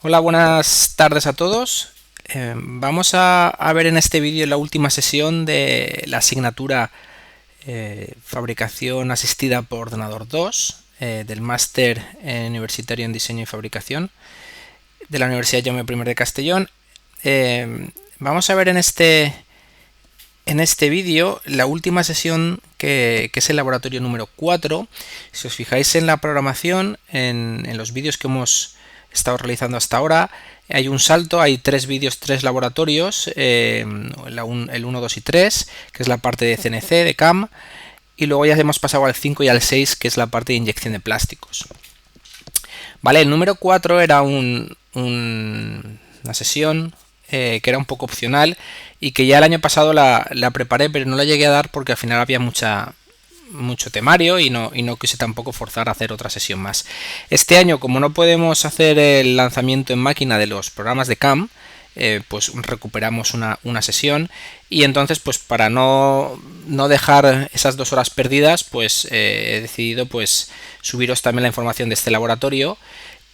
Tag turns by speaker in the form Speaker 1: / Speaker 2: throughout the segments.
Speaker 1: Hola, buenas tardes a todos. Vamos a ver en este vídeo la última sesión de la asignatura Fabricación Asistida por Ordenador 2 del Máster Universitario en Diseño y Fabricación de la Universidad Jaume I de Castellón. Vamos a ver en este vídeo la última sesión que es el laboratorio número 4. Si os fijáis en la programación, en los vídeos que hemos estado realizando hasta ahora, hay un salto, hay 3 vídeos, 3 laboratorios, el 1, 2 y 3, que es la parte de CNC, de CAM, y luego ya hemos pasado al 5 y al 6, que es la parte de inyección de plásticos. Vale, el número 4 era una sesión que era un poco opcional y que ya el año pasado la preparé, pero no la llegué a dar porque al final había mucho temario y no quise tampoco forzar a hacer otra sesión más. Este año, como no podemos hacer el lanzamiento en máquina de los programas de CAM, pues recuperamos una sesión, y entonces pues para no dejar esas 2 horas perdidas, pues he decidido pues subiros también la información de este laboratorio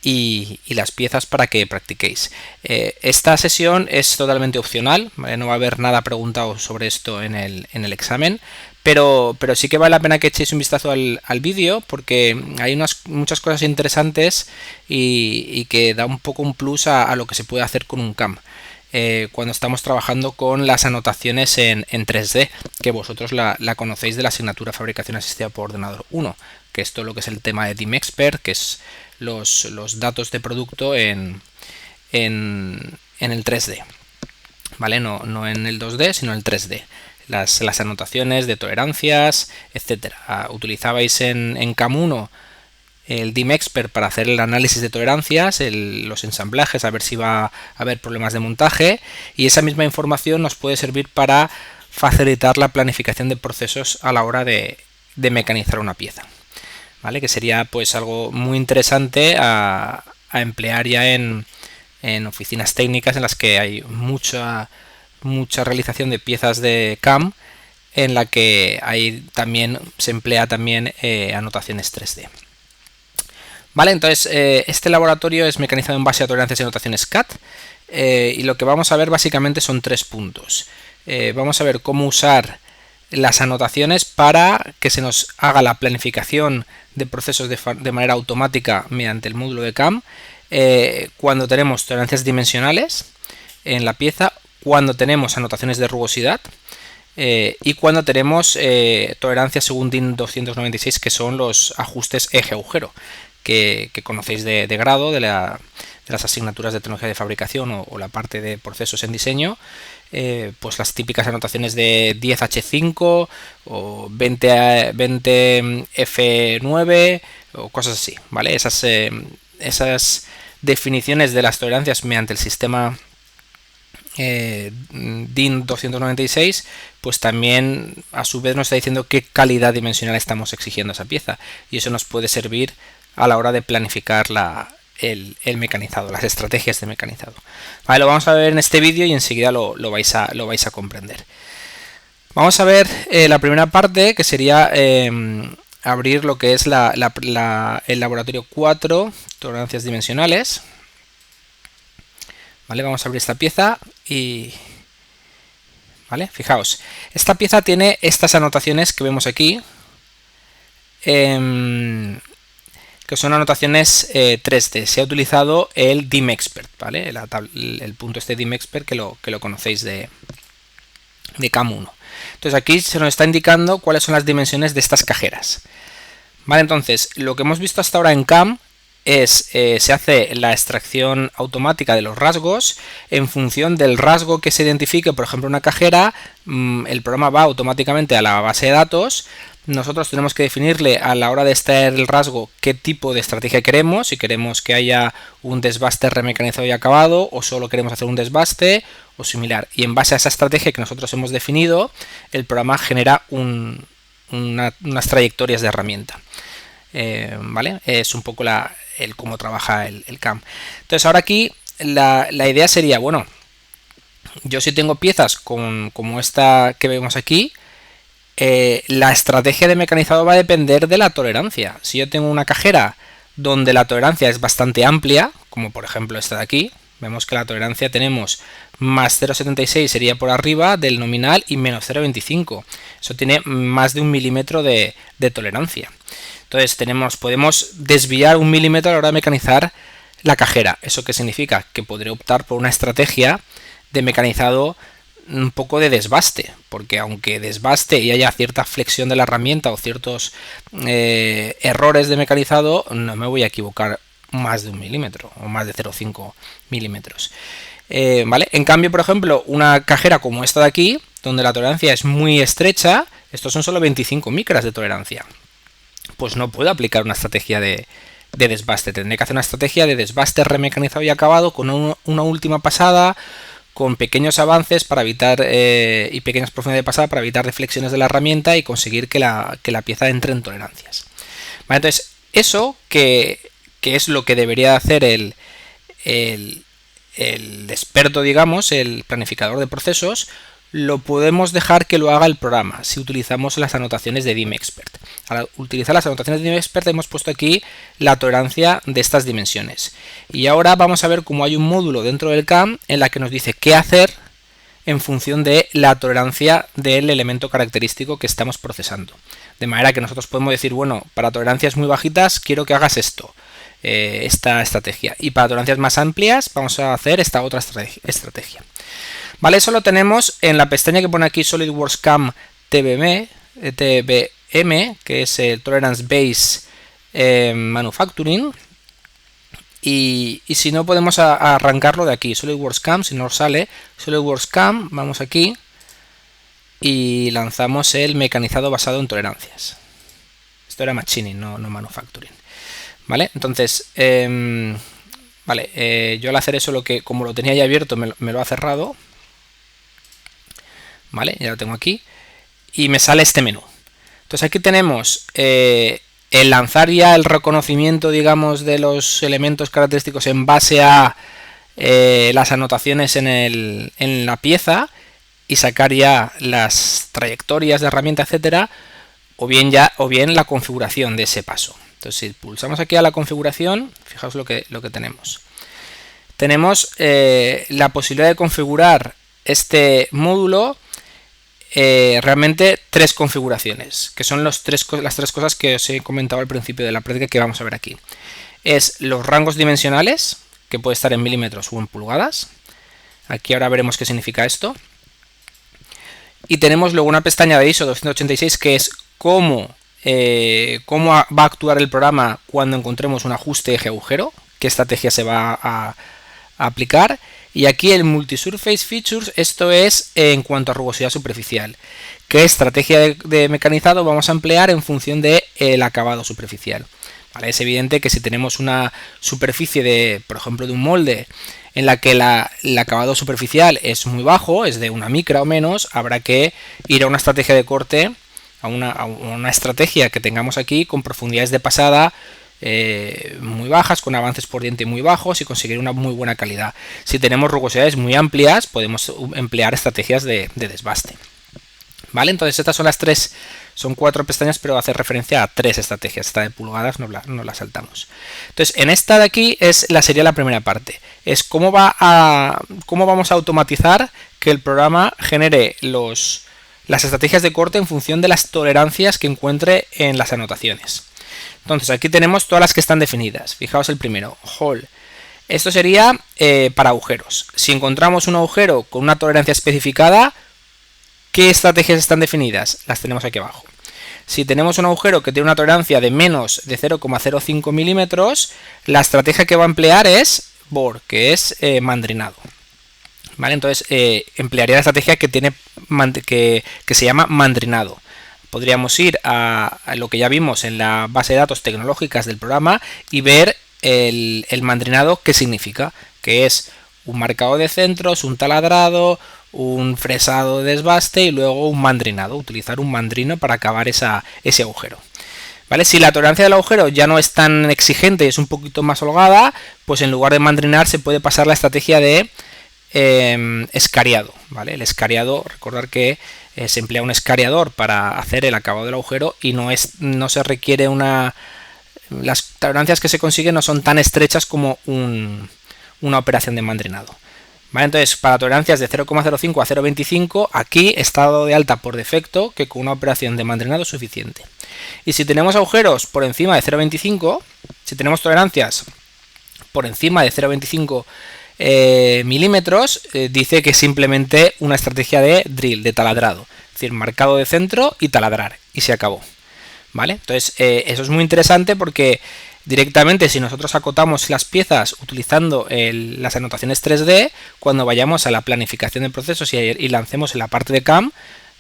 Speaker 1: y las piezas para que practiquéis. Esta sesión es totalmente opcional, ¿vale? No va a haber nada preguntado sobre esto en el examen, pero sí que vale la pena que echéis un vistazo al vídeo, porque hay muchas cosas interesantes y que da un poco un plus a lo que se puede hacer con un CAM. Cuando estamos trabajando con las anotaciones en 3D, que vosotros la conocéis de la asignatura Fabricación Asistida por Ordenador 1, que es todo lo que es el tema de DIMEXPERT, que es los datos de producto en el 3D, ¿vale? No en el 2D, sino en el 3D. Las anotaciones de tolerancias, etcétera. Utilizabais en CAM 1 el DIMEXPERT para hacer el análisis de tolerancias, los ensamblajes, a ver si va a haber problemas de montaje, y esa misma información nos puede servir para facilitar la planificación de procesos a la hora de mecanizar una pieza, ¿vale? Que sería pues algo muy interesante a emplear ya en oficinas técnicas en las que hay mucha realización de piezas de CAM, en la que se emplea también anotaciones 3D. Vale, entonces este laboratorio es mecanizado en base a tolerancias y anotaciones CAD, y lo que vamos a ver básicamente son 3 puntos. Vamos a ver cómo usar las anotaciones para que se nos haga la planificación de procesos de manera automática mediante el módulo de CAM, cuando tenemos tolerancias dimensionales en la pieza, cuando tenemos anotaciones de rugosidad, y cuando tenemos tolerancias según DIN 296, que son los ajustes eje-agujero, que conocéis de grado de las asignaturas de tecnología de fabricación o la parte de procesos en diseño. Pues las típicas anotaciones de 10H5 o 20F9 o cosas así, ¿vale? Esas definiciones de las tolerancias mediante el sistema DIN 296, pues también a su vez nos está diciendo qué calidad dimensional estamos exigiendo a esa pieza, y eso nos puede servir a la hora de planificar el mecanizado, las estrategias de mecanizado. Vale, lo vamos a ver en este vídeo y enseguida lo vais a comprender. Vamos a ver la primera parte, que sería abrir lo que es el laboratorio 4, tolerancias dimensionales. Vale, vamos a abrir esta pieza y... Vale, fijaos, esta pieza tiene estas anotaciones que vemos aquí, que son anotaciones 3D. Se ha utilizado el DIMEXPERT, ¿vale? El punto este DIMEXPERT que lo conocéis de CAM 1. Entonces aquí se nos está indicando cuáles son las dimensiones de estas cajeras. Vale, entonces lo que hemos visto hasta ahora en CAM se hace la extracción automática de los rasgos. En función del rasgo que se identifique, por ejemplo una cajera, el programa va automáticamente a la base de datos. Nosotros tenemos que definirle a la hora de extraer el rasgo qué tipo de estrategia queremos, si queremos que haya un desbaste remecanizado y acabado, o solo queremos hacer un desbaste o similar. Y en base a esa estrategia que nosotros hemos definido, el programa genera unas trayectorias de herramienta. ¿Vale? Es un poco el cómo trabaja el CAM. Entonces ahora aquí la idea sería, bueno, yo si tengo piezas como esta que vemos aquí, la estrategia de mecanizado va a depender de la tolerancia. Si yo tengo una cajera donde la tolerancia es bastante amplia, como por ejemplo esta de aquí, vemos que la tolerancia tenemos más 0,76 sería por arriba del nominal y menos 0,25. Eso tiene más de 1 milímetro de tolerancia. Entonces podemos desviar 1 milímetro a la hora de mecanizar la cajera. ¿Eso qué significa? Que podré optar por una estrategia de mecanizado un poco de desbaste, porque aunque desbaste y haya cierta flexión de la herramienta o ciertos errores de mecanizado, no me voy a equivocar más de 1 milímetro o más de 0,5 milímetros. ¿Vale? En cambio, por ejemplo, una cajera como esta de aquí, donde la tolerancia es muy estrecha, estos son solo 25 micras de tolerancia, pues no puedo aplicar una estrategia de desbaste. Tendré que hacer una estrategia de desbaste remecanizado y acabado con una última pasada, con pequeños avances para evitar y pequeñas profundidades de pasada para evitar deflexiones de la herramienta y conseguir que la pieza entre en tolerancias. ¿Vale? Entonces, eso que es lo que debería hacer el experto, digamos, el planificador de procesos, lo podemos dejar que lo haga el programa si utilizamos las anotaciones de DimExpert. Al utilizar las anotaciones de DimExpert hemos puesto aquí la tolerancia de estas dimensiones. Y ahora vamos a ver cómo hay un módulo dentro del CAM en la que nos dice qué hacer en función de la tolerancia del elemento característico que estamos procesando. De manera que nosotros podemos decir, bueno, para tolerancias muy bajitas quiero que hagas esto, esta estrategia. Y para tolerancias más amplias vamos a hacer esta otra estrategia. Vale, eso lo tenemos en la pestaña que pone aquí SolidWorks CAM TBM, que es el Tolerance Base Manufacturing. Y si no, podemos arrancarlo de aquí, SolidWorks CAM. Si no nos sale SolidWorks CAM, vamos aquí y lanzamos el mecanizado basado en tolerancias. Esto era machining, no manufacturing. Vale, entonces, vale, yo al hacer eso, como lo tenía ya abierto, me lo ha cerrado. Vale, ya lo tengo aquí y me sale este menú. Entonces aquí tenemos el lanzar ya el reconocimiento, digamos, de los elementos característicos en base a las anotaciones en la pieza y sacar ya las trayectorias de herramienta, etcétera, o bien la configuración de ese paso. Entonces si pulsamos aquí a la configuración, fijaos lo que tenemos. Tenemos la posibilidad de configurar este módulo. Realmente 3 configuraciones, que son las tres cosas que os he comentado al principio de la práctica que vamos a ver aquí. Es los rangos dimensionales, que puede estar en milímetros o en pulgadas. Aquí ahora veremos qué significa esto. Y tenemos luego una pestaña de ISO 286 que es cómo va a actuar el programa cuando encontremos un ajuste eje agujero, qué estrategia se va a aplicar. Y aquí el Multisurface Features, esto es en cuanto a rugosidad superficial. ¿Qué estrategia de mecanizado vamos a emplear en función del acabado superficial? ¿Vale? Es evidente que si tenemos una superficie por ejemplo, de un molde en la que el acabado superficial es muy bajo, es de 1 micra o menos, habrá que ir a una estrategia de corte, a una estrategia que tengamos aquí con profundidades de pasada muy bajas, con avances por diente muy bajos y conseguir una muy buena calidad. Si tenemos rugosidades muy amplias, podemos emplear estrategias de desbaste. ¿Vale? Entonces estas son las 3, son 4 pestañas, pero hace referencia a 3 estrategias. Esta de pulgadas no la saltamos. Entonces en esta de aquí sería la primera parte. Es cómo vamos a automatizar que el programa genere las estrategias de corte en función de las tolerancias que encuentre en las anotaciones. Entonces aquí tenemos todas las que están definidas. Fijaos el primero, hole. Esto sería para agujeros. Si encontramos un agujero con una tolerancia especificada, ¿qué estrategias están definidas? Las tenemos aquí abajo. Si tenemos un agujero que tiene una tolerancia de menos de 0,05 milímetros, la estrategia que va a emplear es bore, que es mandrinado. ¿Vale? Entonces emplearía la estrategia que se llama mandrinado. Podríamos ir a lo que ya vimos en la base de datos tecnológicas del programa y ver el mandrinado qué significa, que es un marcado de centros, un taladrado, un fresado de desbaste y luego un mandrinado, utilizar un mandrino para acabar ese agujero. ¿Vale? Si la tolerancia del agujero ya no es tan exigente y es un poquito más holgada, pues en lugar de mandrinar se puede pasar la estrategia de escariado. ¿Vale? El escariado, recordar que se emplea un escariador para hacer el acabado del agujero y no se requiere una las tolerancias que se consiguen no son tan estrechas como una operación de mandrinado. ¿Vale? Entonces, para tolerancias de 0,05 a 0,25, aquí está dado de alta por defecto que con una operación de mandrinado es suficiente. Y si tenemos agujeros por encima de 0,25, si tenemos tolerancias por encima de 0,25 milímetros, dice que es simplemente una estrategia de drill, de taladrado. Es decir, marcado de centro y taladrar, y se acabó. ¿Vale? Entonces, eso es muy interesante porque directamente, si nosotros acotamos las piezas utilizando las anotaciones 3D, cuando vayamos a la planificación de procesos y lancemos en la parte de CAM,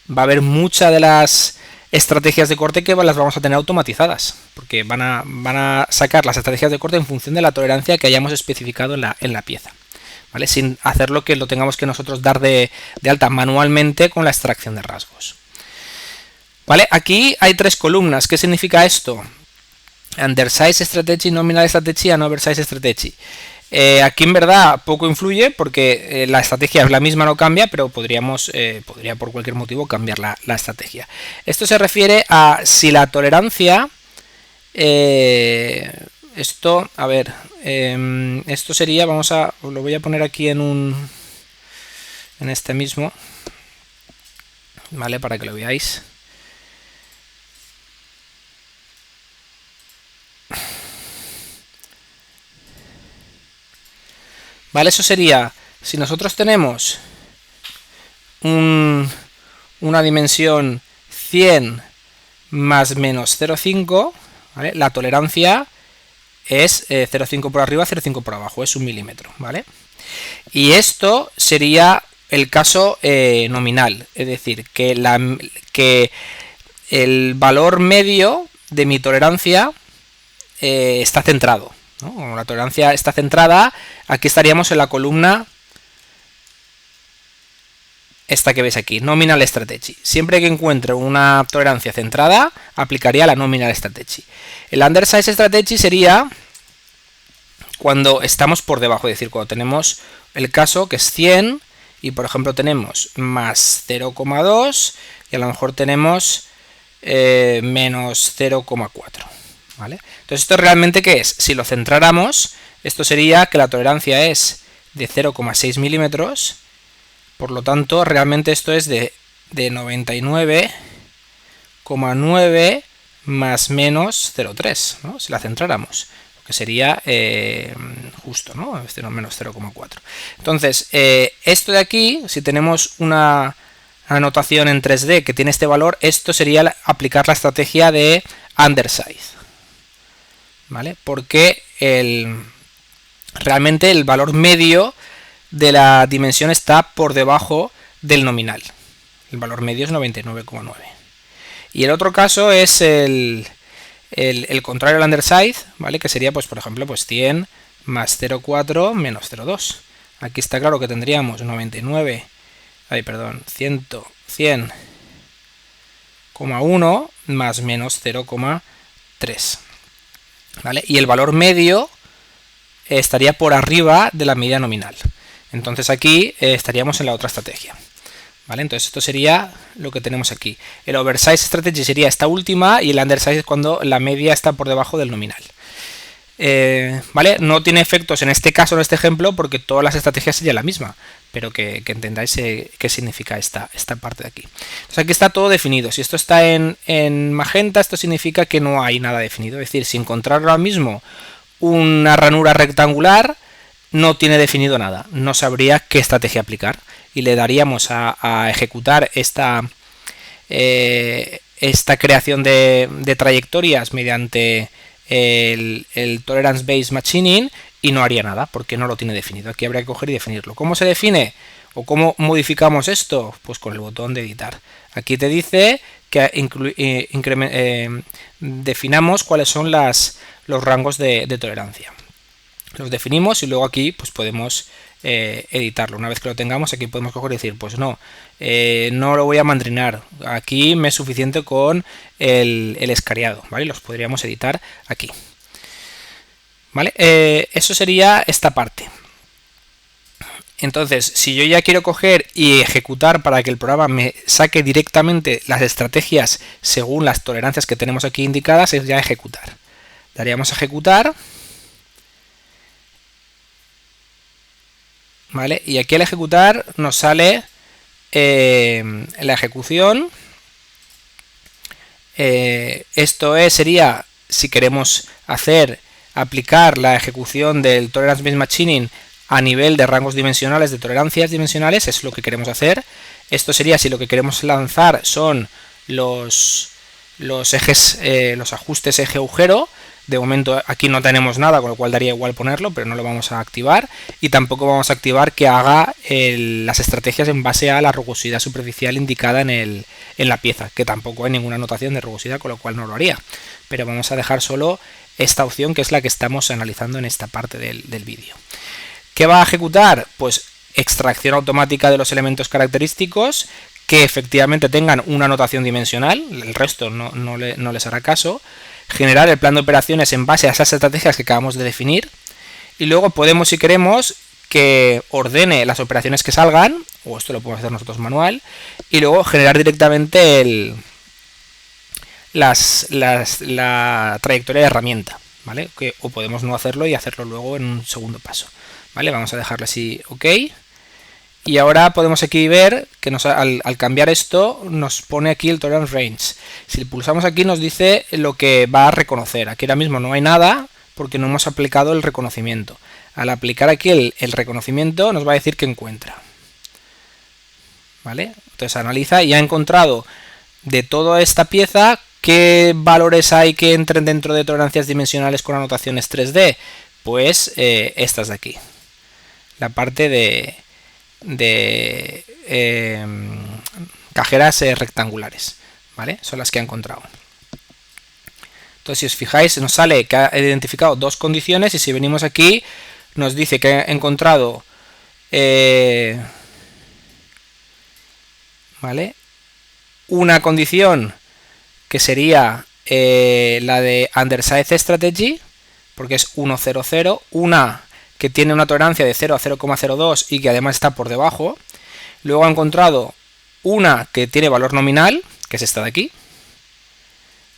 Speaker 1: va a haber muchas de las estrategias de corte que las vamos a tener automatizadas, porque van a sacar las estrategias de corte en función de la tolerancia que hayamos especificado en la pieza, ¿vale? Sin hacerlo que lo tengamos que nosotros dar de alta manualmente con la extracción de rasgos. ¿Vale? Aquí hay 3 columnas. ¿Qué significa esto? Undersize Strategy, Nominal Strategy and Oversize Strategy. Aquí en verdad poco influye porque la estrategia es la misma, no cambia, pero podría por cualquier motivo cambiar la estrategia. Esto se refiere a si la tolerancia, esto sería, lo voy a poner aquí en este mismo, ¿vale? Para que lo veáis. ¿Vale? Eso sería, si nosotros tenemos una dimensión 100 más menos 0,5, ¿vale? La tolerancia es 0,5 por arriba, 0,5 por abajo, es 1 milímetro, ¿vale? Y esto sería el caso nominal, es decir, que el valor medio de mi tolerancia está centrado, ¿no? Como la tolerancia está centrada, aquí estaríamos en la columna esta que veis aquí, Nominal Strategy. Siempre que encuentre una tolerancia centrada, aplicaría la Nominal Strategy. El Undersize Strategy sería cuando estamos por debajo, es decir, cuando tenemos el caso que es 100 y por ejemplo tenemos más 0,2 y a lo mejor tenemos menos 0,4. ¿Vale? Entonces, ¿esto realmente qué es? Si lo centráramos, esto sería que la tolerancia es de 0,6 milímetros, por lo tanto, realmente esto es de 99,9 más menos 0,3, ¿no? Si la centráramos, que sería justo, ¿no? Menos 0,4. Entonces, esto de aquí, si tenemos una anotación en 3D que tiene este valor, esto sería aplicar la estrategia de Undersize. ¿Vale? Porque realmente el valor medio de la dimensión está por debajo del nominal. El valor medio es 99,9. Y el otro caso es el contrario al undersize, ¿vale? Que sería, pues, por ejemplo, pues 100 más 0,4 menos 0,2. Aquí está claro que tendríamos 100,1 más menos 0,3. ¿Vale? Y el valor medio estaría por arriba de la medida nominal. Entonces aquí estaríamos en la otra estrategia. ¿Vale? Entonces esto sería lo que tenemos aquí. El Oversize Strategy sería esta última y el Undersize es cuando la media está por debajo del nominal. ¿Vale? No tiene efectos en este caso, en este ejemplo, porque todas las estrategias serían la misma, pero que entendáis qué significa esta parte de aquí. Entonces aquí está todo definido. Si esto está en magenta, esto significa que no hay nada definido. Es decir, si encontrar ahora mismo una ranura rectangular, no tiene definido nada. No sabría qué estrategia aplicar. Y le daríamos a ejecutar esta creación de trayectorias mediante el Tolerance Based Machining y no haría nada porque no lo tiene definido. Aquí habría que coger y definirlo. ¿Cómo se define? ¿O cómo modificamos esto? Pues con el botón de editar. Aquí te dice que definamos cuáles son los rangos de tolerancia. Los definimos y luego aquí pues podemos editarlo. Una vez que lo tengamos, aquí podemos coger y decir, pues no lo voy a mandrinar. Aquí me es suficiente con el escariado, ¿vale? Los podríamos editar aquí. ¿Vale? Eso sería esta parte. Entonces, si yo ya quiero coger y ejecutar para que el programa me saque directamente las estrategias según las tolerancias que tenemos aquí indicadas, es ya ejecutar. daríamos a ejecutar, ¿vale? Y aquí al ejecutar nos sale la ejecución. Esto sería si queremos aplicar la ejecución del Tolerance-Based Machining a nivel de rangos dimensionales, de tolerancias dimensionales, es lo que queremos hacer. Esto sería si lo que queremos lanzar son los ejes, los ajustes eje-agujero. De momento aquí no tenemos nada, con lo cual daría igual ponerlo, pero no lo vamos a activar. Y tampoco vamos a activar que haga las estrategias en base a la rugosidad superficial indicada en la pieza, que tampoco hay ninguna anotación de rugosidad, con lo cual no lo haría. Pero vamos a dejar solo esta opción, que es la que estamos analizando en esta parte del vídeo. ¿Qué va a ejecutar? Pues extracción automática de los elementos característicos que efectivamente tengan una notación dimensional, el resto no les hará caso. Generar el plan de operaciones en base a esas estrategias que acabamos de definir. Y luego podemos, si queremos, que ordene las operaciones que salgan, o esto lo podemos hacer nosotros manual, y luego generar directamente la trayectoria de herramienta, ¿vale? O podemos no hacerlo y hacerlo luego en un segundo paso, ¿vale? Vamos a dejarlo así, ok. Y ahora podemos aquí ver que al cambiar esto nos pone aquí el Tolerance Range. Si pulsamos aquí nos dice lo que va a reconocer. Aquí ahora mismo no hay nada porque no hemos aplicado el reconocimiento. Al aplicar aquí el reconocimiento nos va a decir que encuentra, ¿vale? Entonces analiza y ha encontrado de toda esta pieza qué valores hay que entren dentro de tolerancias dimensionales con anotaciones 3D. Pues estas de aquí. La parte de cajeras rectangulares, ¿vale? Son las que ha encontrado. Entonces, si os fijáis, nos sale que ha identificado dos condiciones y si venimos aquí, nos dice que ha encontrado ¿vale? Una condición que sería la de Undersize Strategy, porque es 1,00, una que tiene una tolerancia de 0 a 0,02 y que además está por debajo. Luego ha encontrado una que tiene valor nominal, que es esta de aquí,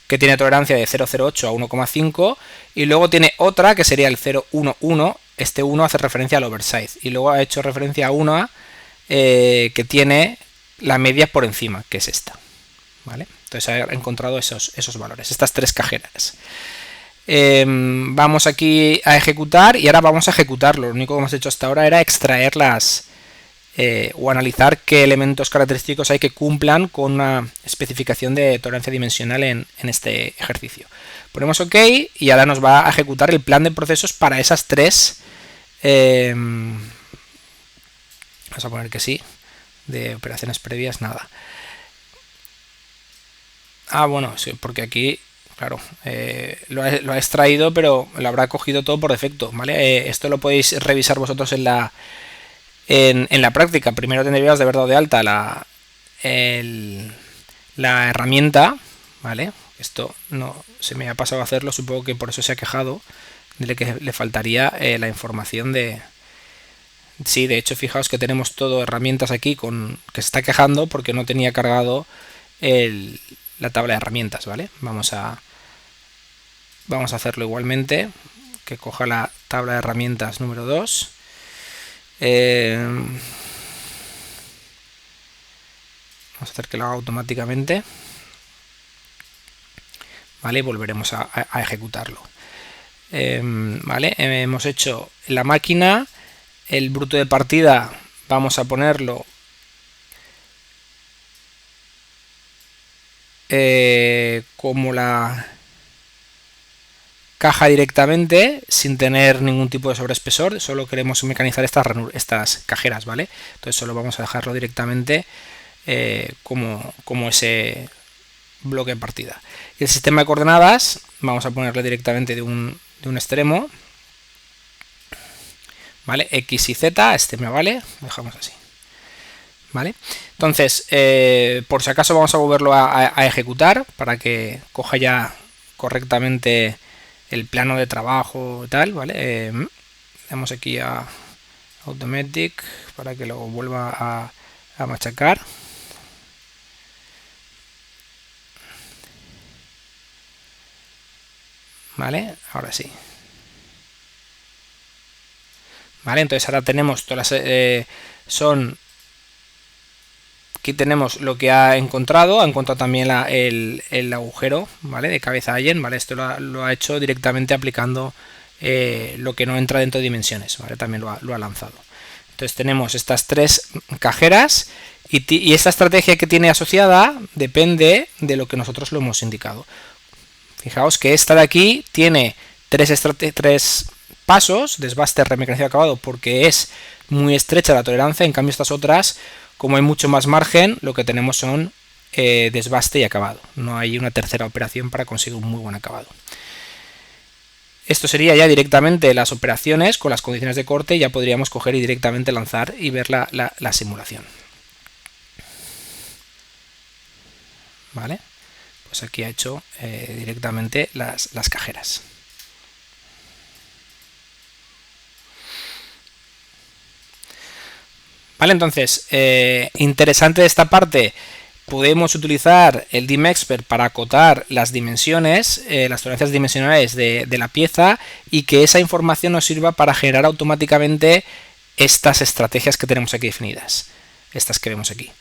Speaker 1: que tiene tolerancia de 0,08 a 1,5, y luego tiene otra que sería el 0,11, este 1 hace referencia al oversize, y luego ha hecho referencia a una que tiene la media por encima, que es esta, ¿vale? Entonces ha encontrado esos valores, estas tres cajeras. Vamos aquí a ejecutar y ahora vamos a ejecutarlo. Lo único que hemos hecho hasta ahora era extraerlas o analizar qué elementos característicos hay que cumplan con una especificación de tolerancia dimensional en este ejercicio. Ponemos OK y ahora nos va a ejecutar el plan de procesos para esas tres. Vamos a poner que sí. De operaciones previas, nada. Bueno, sí, porque aquí, claro, lo ha extraído, pero lo habrá cogido todo por defecto, ¿vale? Esto lo podéis revisar vosotros en la práctica. Primero tendríais de haber dado de alta la herramienta, ¿vale? Esto no se me ha pasado a hacerlo, supongo que por eso se ha quejado, de que le faltaría la información de... Sí, de hecho, fijaos que tenemos todo herramientas aquí que se está quejando porque no tenía cargado la tabla de herramientas, ¿vale? Vamos a hacerlo igualmente, que coja la tabla de herramientas número 2. Vamos a hacer que lo haga automáticamente, ¿vale? Y volveremos a ejecutarlo. ¿Vale? Hemos hecho la máquina, el bruto de partida vamos a ponerlo como la caja directamente, sin tener ningún tipo de sobreespesor. Solo queremos mecanizar estas cajeras, ¿vale? Entonces solo vamos a dejarlo directamente como ese bloque de partida. Y el sistema de coordenadas vamos a ponerle directamente de un extremo, ¿vale? X y Z, este me vale, lo dejamos así, ¿vale? Entonces, por si acaso vamos a volverlo a ejecutar para que coja ya correctamente el plano de trabajo y tal, ¿vale? Damos aquí a Automatic para que lo vuelva a machacar. ¿vale? Ahora sí. ¿Vale? Entonces ahora tenemos todas las... Aquí tenemos lo que ha encontrado también el agujero, ¿vale? De cabeza Allen, ¿vale? Esto lo ha hecho directamente aplicando lo que no entra dentro de dimensiones, ¿vale? También lo ha lanzado. Entonces tenemos estas 3 cajeras y esta estrategia que tiene asociada depende de lo que nosotros lo hemos indicado. Fijaos que esta de aquí tiene 3 pasos, desbaste, remecanizado, acabado, porque es muy estrecha la tolerancia. En cambio estas otras, como hay mucho más margen, lo que tenemos son desbaste y acabado. No hay una tercera operación para conseguir un muy buen acabado. Esto sería ya directamente las operaciones con las condiciones de corte. Ya podríamos coger y directamente lanzar y ver la simulación. ¿Vale? Pues aquí ha hecho directamente las cajeras. Vale, entonces, interesante de esta parte, podemos utilizar el DimExpert para acotar las dimensiones, las tolerancias dimensionales de la pieza, y que esa información nos sirva para generar automáticamente estas estrategias que tenemos aquí definidas, estas que vemos aquí.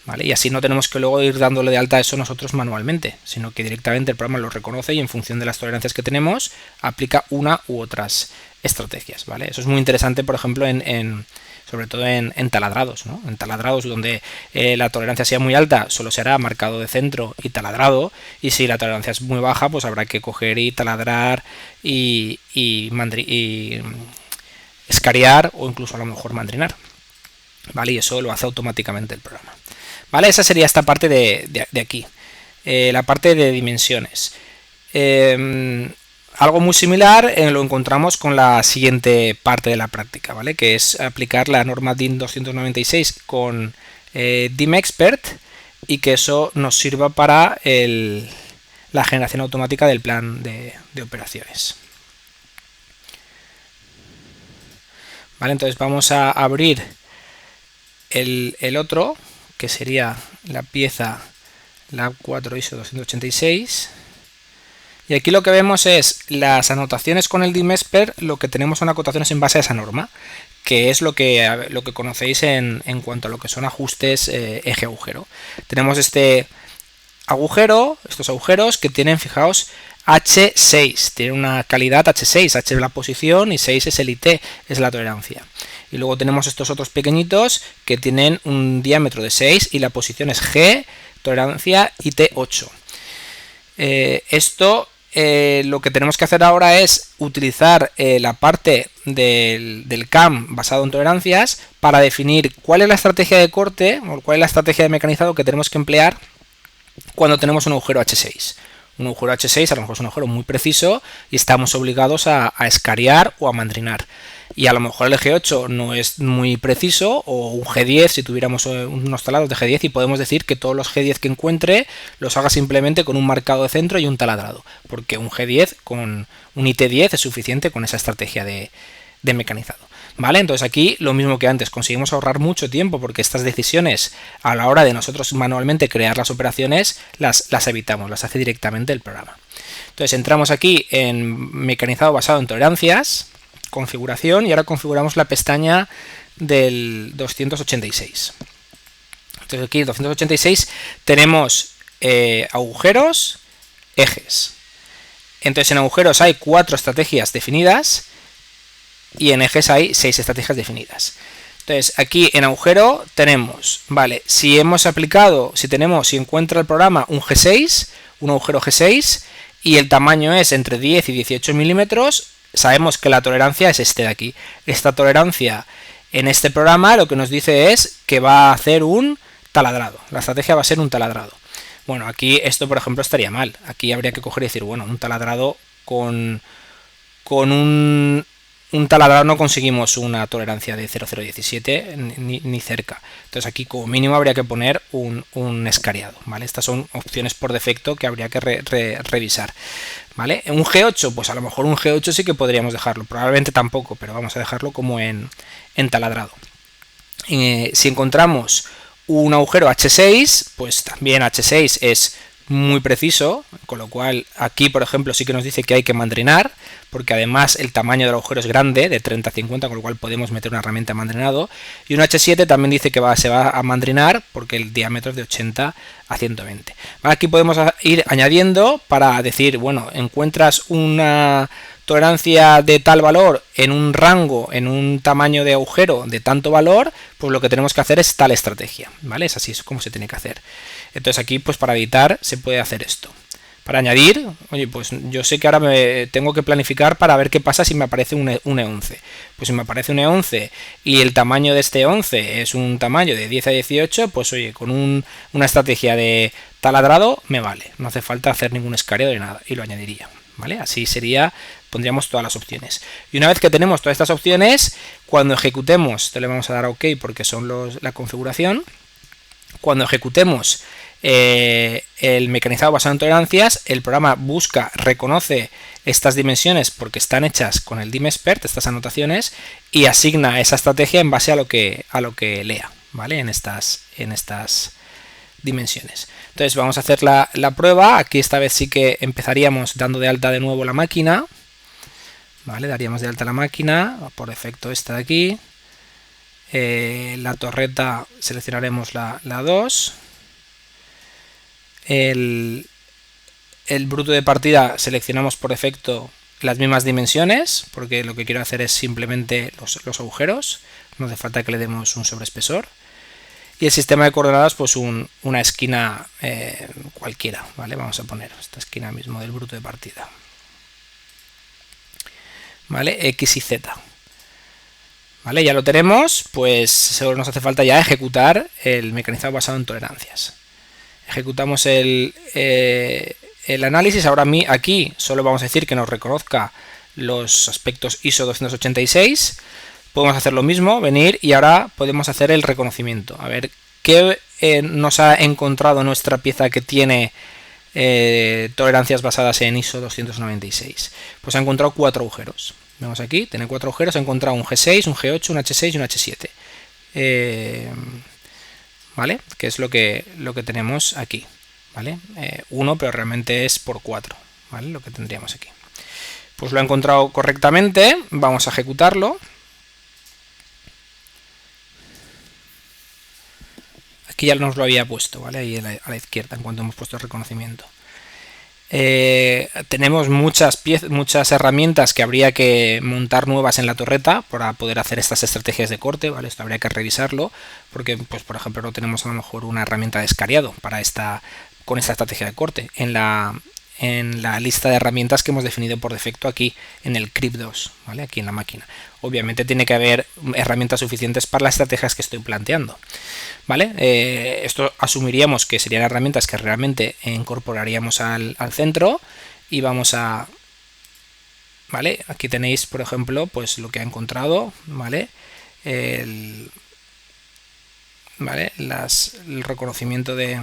Speaker 1: ¿Vale? Y así no tenemos que luego ir dándole de alta eso nosotros manualmente, sino que directamente el programa lo reconoce y en función de las tolerancias que tenemos aplica una u otras estrategias. ¿Vale? Eso es muy interesante, por ejemplo, sobre todo en taladrados, ¿no? En taladrados donde la tolerancia sea muy alta, solo se hará marcado de centro y taladrado, y si la tolerancia es muy baja, pues habrá que coger y taladrar y escariar o incluso a lo mejor mandrinar. ¿Vale? Y eso lo hace automáticamente el programa. ¿Vale? Esa sería esta parte de aquí, la parte de dimensiones. Algo muy similar lo encontramos con la siguiente parte de la práctica, ¿vale? Que es aplicar la norma DIN 296 con DimExpert, y que eso nos sirva para la generación automática del plan de operaciones. ¿Vale? Entonces vamos a abrir el otro, que sería la pieza Lab 4 ISO 286. Y aquí lo que vemos es las anotaciones con el DimExpert. Lo que tenemos son acotaciones en base a esa norma, que es lo que conocéis en cuanto a lo que son ajustes eje agujero. Tenemos este agujero, estos agujeros que tienen, fijaos, H6, tiene una calidad H6, H es la posición y 6 es el IT, es la tolerancia. Y luego tenemos estos otros pequeñitos que tienen un diámetro de 6 y la posición es G, tolerancia IT8. Lo que tenemos que hacer ahora es utilizar la parte del CAM basado en tolerancias para definir cuál es la estrategia de corte o cuál es la estrategia de mecanizado que tenemos que emplear cuando tenemos un agujero H6. Un agujero H6 a lo mejor es un agujero muy preciso y estamos obligados a escariar o a mandrinar. Y a lo mejor el G8 no es muy preciso, o un G10 si tuviéramos unos taladros de G10, y podemos decir que todos los G10 que encuentre los haga simplemente con un marcado de centro y un taladrado, porque un G10 con un IT10 es suficiente con esa estrategia de mecanizado. ¿Vale? Entonces aquí lo mismo que antes, conseguimos ahorrar mucho tiempo porque estas decisiones a la hora de nosotros manualmente crear las operaciones las evitamos, las hace directamente el programa. Entonces entramos aquí en mecanizado basado en tolerancias, configuración, y ahora configuramos la pestaña del 286. Entonces aquí en 286 tenemos agujeros, ejes. Entonces en agujeros hay 4 estrategias definidas y en ejes hay 6 estrategias definidas. Entonces aquí en agujero tenemos, vale, si encuentra el programa un G6, un agujero G6, y el tamaño es entre 10 y 18 milímetros, sabemos que la tolerancia es este de aquí. Esta tolerancia en este programa lo que nos dice es que va a hacer un taladrado. La estrategia va a ser un taladrado. Bueno, aquí esto, por ejemplo, estaría mal. Aquí habría que coger y decir, bueno, un taladrado con un taladrado no conseguimos una tolerancia de 0,017 ni cerca. Entonces aquí como mínimo habría que poner un escariado, ¿vale? Estas son opciones por defecto que habría que revisar, ¿vale? Un G8, pues a lo mejor un G8 sí que podríamos dejarlo, probablemente tampoco, pero vamos a dejarlo como en taladrado. Si encontramos un agujero H6, pues también H6 es muy preciso, con lo cual aquí, por ejemplo, sí que nos dice que hay que mandrinar, porque además el tamaño del agujero es grande, de 30 a 50, con lo cual podemos meter una herramienta de mandrinado. Y un H7 también dice que se va a mandrinar porque el diámetro es de 80 a 120. Aquí podemos ir añadiendo para decir, bueno, encuentras una tolerancia de tal valor en un rango, en un tamaño de agujero de tanto valor, pues lo que tenemos que hacer es tal estrategia, ¿vale? Es así es como se tiene que hacer. Entonces aquí, pues para editar se puede hacer esto. Para añadir, oye, pues yo sé que ahora me tengo que planificar para ver qué pasa si me aparece un E11. Pues si me aparece un E11 y el tamaño de este 11 es un tamaño de 10 a 18, pues oye, con una estrategia de taladrado me vale. No hace falta hacer ningún escareado de nada y lo añadiría, ¿vale? Así sería, pondríamos todas las opciones. Y una vez que tenemos todas estas opciones, cuando ejecutemos, le vamos a dar a OK porque son la configuración. Cuando ejecutemos el mecanizado basado en tolerancias, el programa busca, reconoce estas dimensiones porque están hechas con el DimExpert, estas anotaciones, y asigna esa estrategia en base a lo que lea, ¿vale? En estas dimensiones. Entonces vamos a hacer la prueba. Aquí esta vez sí que empezaríamos dando de alta de nuevo la máquina, ¿vale? Daríamos de alta la máquina, por defecto esta de aquí. La torreta seleccionaremos la 2. El bruto de partida seleccionamos por defecto las mismas dimensiones, porque lo que quiero hacer es simplemente los agujeros, no hace falta que le demos un sobreespesor. Y el sistema de coordenadas, pues una esquina cualquiera, ¿vale? Vamos a poner esta esquina mismo del bruto de partida, ¿vale? X y Z. ¿Vale? Ya lo tenemos, pues solo nos hace falta ya ejecutar el mecanizado basado en tolerancias. Ejecutamos el análisis. Ahora aquí solo vamos a decir que nos reconozca los aspectos ISO 286. Podemos hacer lo mismo, venir y ahora podemos hacer el reconocimiento. A ver qué nos ha encontrado nuestra pieza que tiene tolerancias basadas en ISO 296. Pues ha encontrado 4 agujeros. Vemos aquí, tiene 4 agujeros, ha encontrado un G6, un G8, un H6 y un H7. ¿Vale? Que es lo que tenemos aquí, ¿vale? 1, pero realmente es por 4, ¿vale? Lo que tendríamos aquí. Pues lo ha encontrado correctamente, vamos a ejecutarlo. Aquí ya nos lo había puesto, ¿vale? Ahí a la izquierda, en cuanto hemos puesto el reconocimiento. Tenemos muchas herramientas que habría que montar nuevas en la torreta para poder hacer estas estrategias de corte, ¿vale? Esto habría que revisarlo porque, pues, por ejemplo, no tenemos a lo mejor una herramienta de escariado con esta estrategia de corte en la lista de herramientas que hemos definido por defecto aquí en el CRIP2, ¿vale? Aquí en la máquina. Obviamente tiene que haber herramientas suficientes para las estrategias que estoy planteando, ¿vale? Esto asumiríamos que serían herramientas que realmente incorporaríamos al centro y vamos a... ¿Vale? Aquí tenéis, por ejemplo, pues lo que ha encontrado, ¿vale? El reconocimiento de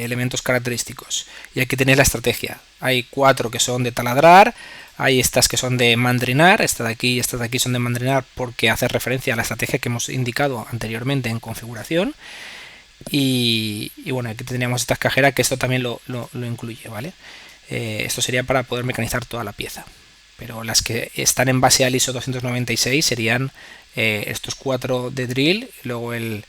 Speaker 1: elementos característicos. Y aquí tenéis la estrategia. Hay 4 que son de taladrar, hay estas que son de mandrinar, esta de aquí y esta de aquí son de mandrinar porque hace referencia a la estrategia que hemos indicado anteriormente en configuración. Y bueno, aquí tendríamos esta cajera que esto también lo incluye, ¿vale? Esto sería para poder mecanizar toda la pieza. Pero las que están en base al ISO 296 serían estos 4 de drill, luego el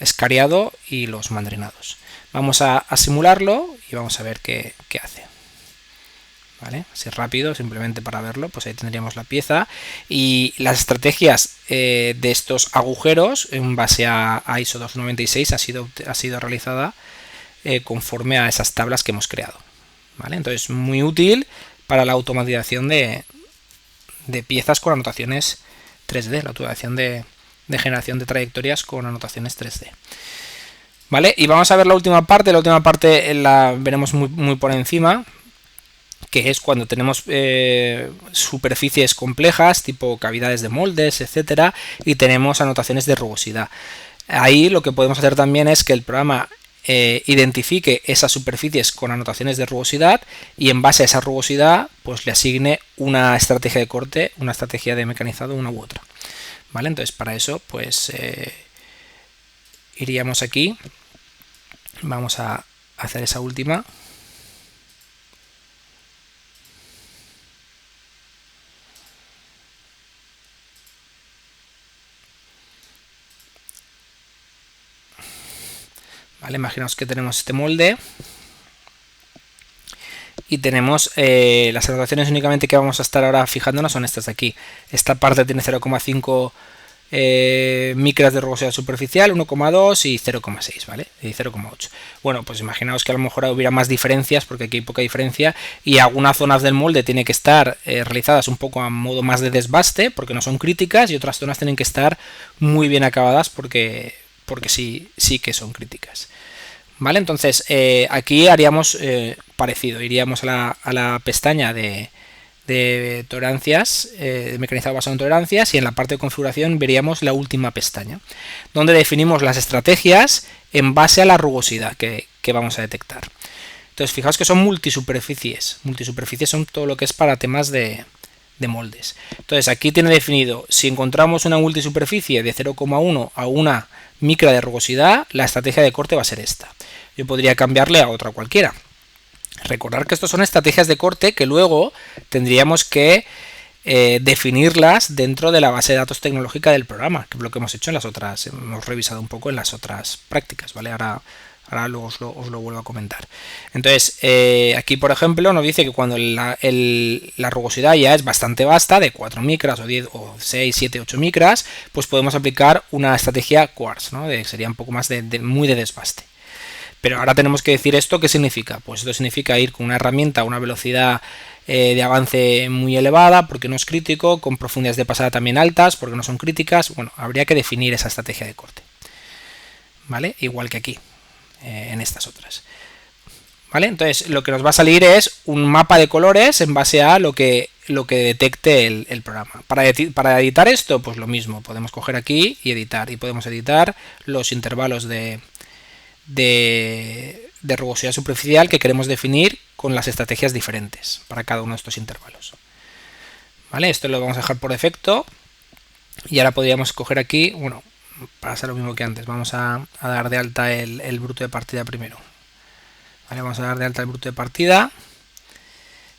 Speaker 1: escariado y los mandrinados. Vamos a simularlo y vamos a ver qué hace. ¿Vale? Así rápido, simplemente para verlo, pues ahí tendríamos la pieza y las estrategias de estos agujeros en base a ISO 296 ha sido realizada conforme a esas tablas que hemos creado. ¿Vale? Entonces, muy útil para la automatización de piezas con anotaciones 3D, la automatización de generación de trayectorias con anotaciones 3D. ¿Vale? Y vamos a ver la última parte. La última parte la veremos muy por encima, que es cuando tenemos superficies complejas, tipo cavidades de moldes, etcétera, y tenemos anotaciones de rugosidad. Ahí lo que podemos hacer también es que el programa identifique esas superficies con anotaciones de rugosidad y en base a esa rugosidad pues le asigne una estrategia de corte, una estrategia de mecanizado, una u otra. ¿Vale? Entonces para eso pues iríamos aquí Vamos a hacer esa última. Vale, imaginaos que tenemos este molde y tenemos las anotaciones únicamente que vamos a estar ahora fijándonos son estas de aquí. Esta parte tiene 0,5 micras de rugosidad superficial, 1,2 y 0,6, ¿vale? Y 0,8. Bueno, pues imaginaos que a lo mejor hubiera más diferencias, porque aquí hay poca diferencia, y algunas zonas del molde tienen que estar realizadas un poco a modo más de desbaste, porque no son críticas, y otras zonas tienen que estar muy bien acabadas, porque sí que son críticas. ¿Vale? Entonces, aquí haríamos parecido, iríamos a la pestaña de tolerancias, mecanizado basado en tolerancias, y en la parte de configuración veríamos la última pestaña, donde definimos las estrategias en base a la rugosidad que vamos a detectar. Entonces, fijaos que son multisuperficies. Multisuperficies son todo lo que es para temas de moldes. Entonces, aquí tiene definido, si encontramos una multisuperficie de 0,1 a 1 micra de rugosidad, la estrategia de corte va a ser esta. Yo podría cambiarle a otra cualquiera. Recordar que estas son estrategias de corte que luego tendríamos que definirlas dentro de la base de datos tecnológica del programa, que es lo que hemos hecho en las otras, hemos revisado un poco en las otras prácticas, ¿vale? Ahora luego os lo vuelvo a comentar. Entonces, aquí por ejemplo nos dice que cuando la rugosidad ya es bastante vasta, de 4 micras o 10 o 6, 7, 8 micras, pues podemos aplicar una estrategia quartz, ¿no? Sería un poco más muy de desbaste. Pero ahora tenemos que decir esto, ¿qué significa? Pues esto significa ir con una herramienta a una velocidad de avance muy elevada, porque no es crítico, con profundidades de pasada también altas, porque no son críticas. Bueno, habría que definir esa estrategia de corte, ¿vale? Igual que aquí, en estas otras. ¿Vale? Entonces, lo que nos va a salir es un mapa de colores en base a lo que detecte el programa. Para editar esto, pues lo mismo. Podemos coger aquí y editar. Y podemos editar los intervalos de rugosidad superficial que queremos definir con las estrategias diferentes para cada uno de estos intervalos. ¿Vale? Esto lo vamos a dejar por defecto. Y ahora podríamos coger aquí, bueno, para hacer lo mismo que antes, vamos a dar de alta el bruto de partida primero. Vale, vamos a dar de alta el bruto de partida.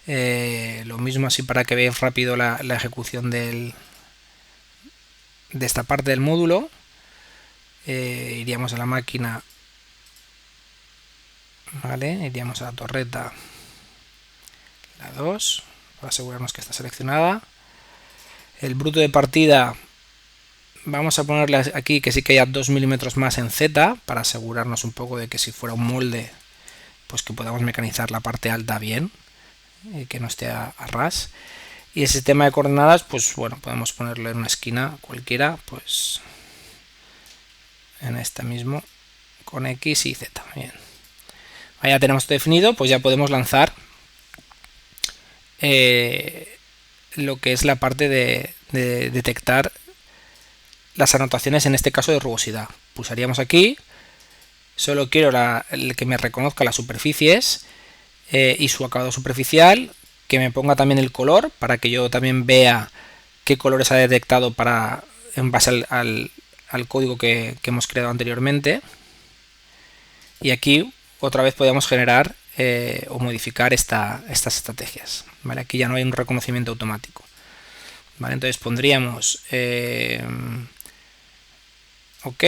Speaker 1: Lo mismo así para que veáis rápido la ejecución de esta parte del módulo. Iríamos a la máquina. Vale, iríamos a la torreta, la 2, para asegurarnos que está seleccionada. El bruto de partida, vamos a ponerle aquí que sí que haya 2 milímetros más en Z, para asegurarnos un poco de que si fuera un molde, pues que podamos mecanizar la parte alta bien, y que no esté a ras. Y el sistema de coordenadas, pues bueno, podemos ponerlo en una esquina cualquiera, pues en esta mismo, con X y Z. Bien. Ya tenemos esto definido, pues ya podemos lanzar lo que es la parte de detectar las anotaciones, en este caso de rugosidad. Pulsaríamos aquí, solo quiero el que me reconozca las superficies y su acabado superficial, que me ponga también el color para que yo también vea qué colores ha detectado en base al código que hemos creado anteriormente. Y aquí otra vez podemos generar o modificar estas estrategias. ¿Vale? Aquí ya no hay un reconocimiento automático. ¿Vale? Entonces pondríamos OK.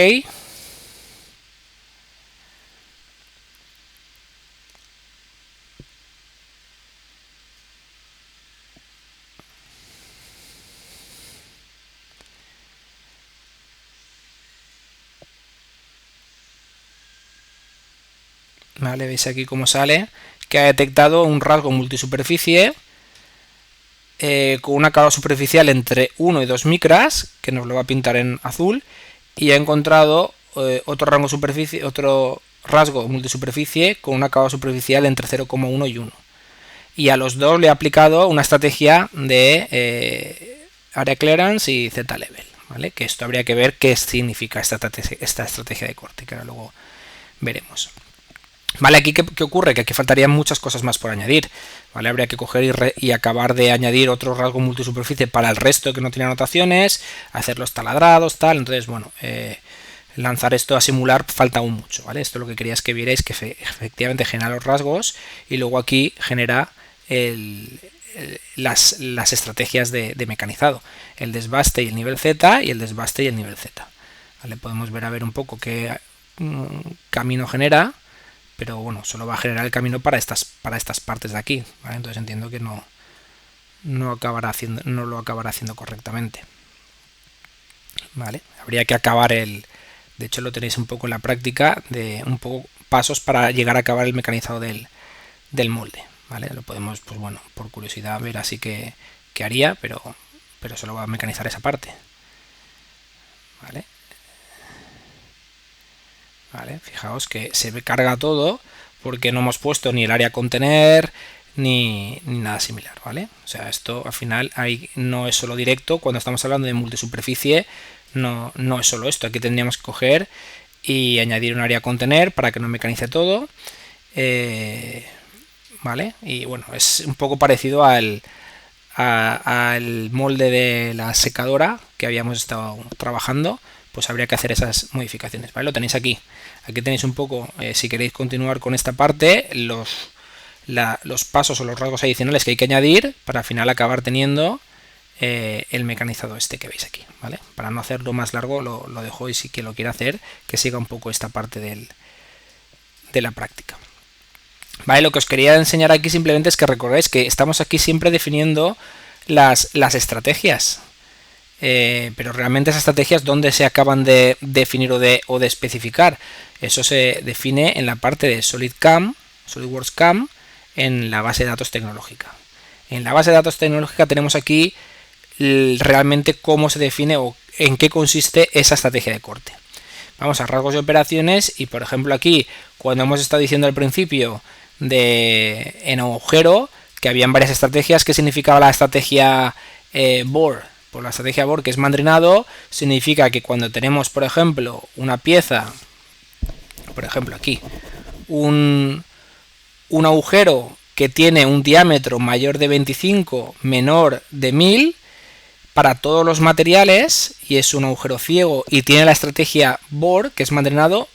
Speaker 1: ¿Vale? Veis aquí cómo sale, que ha detectado un rasgo multisuperficie con un acabado superficial entre 1 y 2 micras, que nos lo va a pintar en azul, y ha encontrado otro rasgo multisuperficie con un acabado superficial entre 0,1 y 1. Y a los dos le ha aplicado una estrategia de area clearance y Z-level, ¿vale? Que esto habría que ver qué significa esta estrategia de corte, que ahora luego veremos. Vale, aquí ¿qué ocurre? Que aquí faltarían muchas cosas más por añadir. Vale, habría que coger y acabar de añadir otro rasgo multisuperficie para el resto que no tiene anotaciones, hacer los taladrados, tal. Entonces, bueno, lanzar esto a simular falta aún mucho, ¿vale? Esto lo que quería es que vierais que efectivamente genera los rasgos y luego aquí genera las estrategias de mecanizado, el desbaste y el nivel Z y el desbaste y el nivel Z. ¿Vale? Podemos ver un poco qué camino genera, pero bueno, solo va a generar el camino para estas partes de aquí, ¿vale? Entonces entiendo que no lo acabará haciendo correctamente, ¿vale? Habría que acabar de hecho lo tenéis un poco en la práctica, de un poco pasos para llegar a acabar el mecanizado del molde, ¿vale? Lo podemos, pues bueno, por curiosidad ver así que haría, pero solo va a mecanizar esa parte, ¿vale? ¿Vale? Fijaos que se carga todo porque no hemos puesto ni el área a contener ni nada similar, ¿vale? O sea, esto al final no es solo directo. Cuando estamos hablando de multisuperficie no es solo esto. Aquí tendríamos que coger y añadir un área a contener para que no mecanice todo, ¿vale? Y bueno, es un poco parecido al molde de la secadora que habíamos estado trabajando. Pues habría que hacer esas modificaciones, ¿vale? Lo tenéis aquí. Aquí tenéis un poco, si queréis continuar con esta parte, los pasos o los rasgos adicionales que hay que añadir para al final acabar teniendo el mecanizado este que veis aquí, ¿vale? Para no hacerlo más largo lo dejo, y si que lo quiere hacer, que siga un poco esta parte de la práctica. ¿Vale? Lo que os quería enseñar aquí simplemente es que recordéis que estamos aquí siempre definiendo las estrategias. Pero realmente esas estrategias, ¿dónde se acaban de definir o de especificar? Eso se define en la parte de SolidWorks CAM, en la base de datos tecnológica. En la base de datos tecnológica tenemos aquí realmente cómo se define o en qué consiste esa estrategia de corte. Vamos a rasgos de operaciones y, por ejemplo, aquí, cuando hemos estado diciendo al principio en agujero que habían varias estrategias, ¿qué significaba la estrategia bore? Pues la estrategia bore, que es mandrinado, significa que cuando tenemos, por ejemplo, una pieza, por ejemplo aquí, un agujero que tiene un diámetro mayor de 25, menor de 1000, para todos los materiales, y es un agujero ciego y tiene la estrategia bore, que es mandrinado,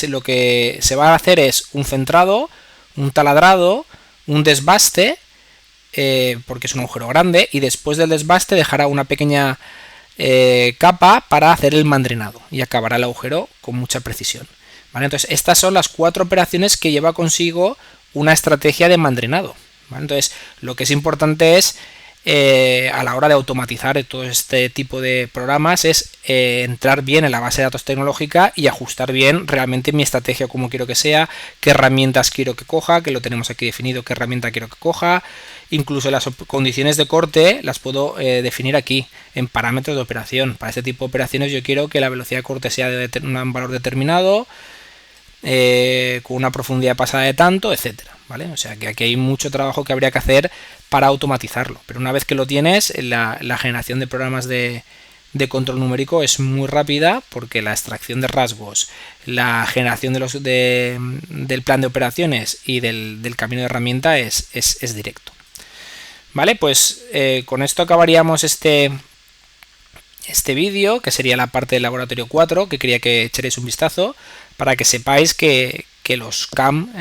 Speaker 1: lo que se va a hacer es un centrado, un taladrado, un desbaste, porque es un agujero grande, y después del desbaste dejará una pequeña capa para hacer el mandrinado y acabará el agujero con mucha precisión, ¿vale? Entonces estas son las 4 operaciones que lleva consigo una estrategia de mandrinado, ¿vale? Entonces lo que es importante es a la hora de automatizar todo este tipo de programas es entrar bien en la base de datos tecnológica y ajustar bien realmente mi estrategia, como quiero que sea, qué herramientas quiero que coja, que lo tenemos aquí definido, qué herramienta quiero que coja. Incluso las condiciones de corte las puedo definir aquí en parámetros de operación. Para este tipo de operaciones yo quiero que la velocidad de corte sea de un valor determinado, con una profundidad pasada de tanto, etcétera, ¿vale? O sea que aquí hay mucho trabajo que habría que hacer para automatizarlo, pero una vez que lo tienes, la generación de programas de control numérico es muy rápida, porque la extracción de rasgos, la generación del plan de operaciones y del camino de herramienta es directo. Vale, pues con esto acabaríamos este vídeo, que sería la parte del laboratorio 4, que quería que echaréis un vistazo para que sepáis que los CAM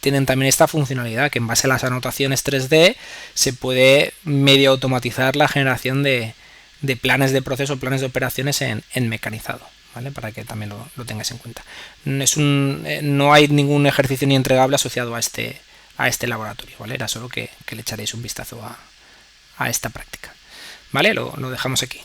Speaker 1: tienen también esta funcionalidad, que en base a las anotaciones 3D se puede medio automatizar la generación de planes de proceso, planes de operaciones en mecanizado, ¿vale? Para que también lo tengáis en cuenta. No hay ningún ejercicio ni entregable asociado a este laboratorio, ¿vale? Era solo que le echaréis un vistazo a esta práctica, ¿vale? Lo dejamos aquí.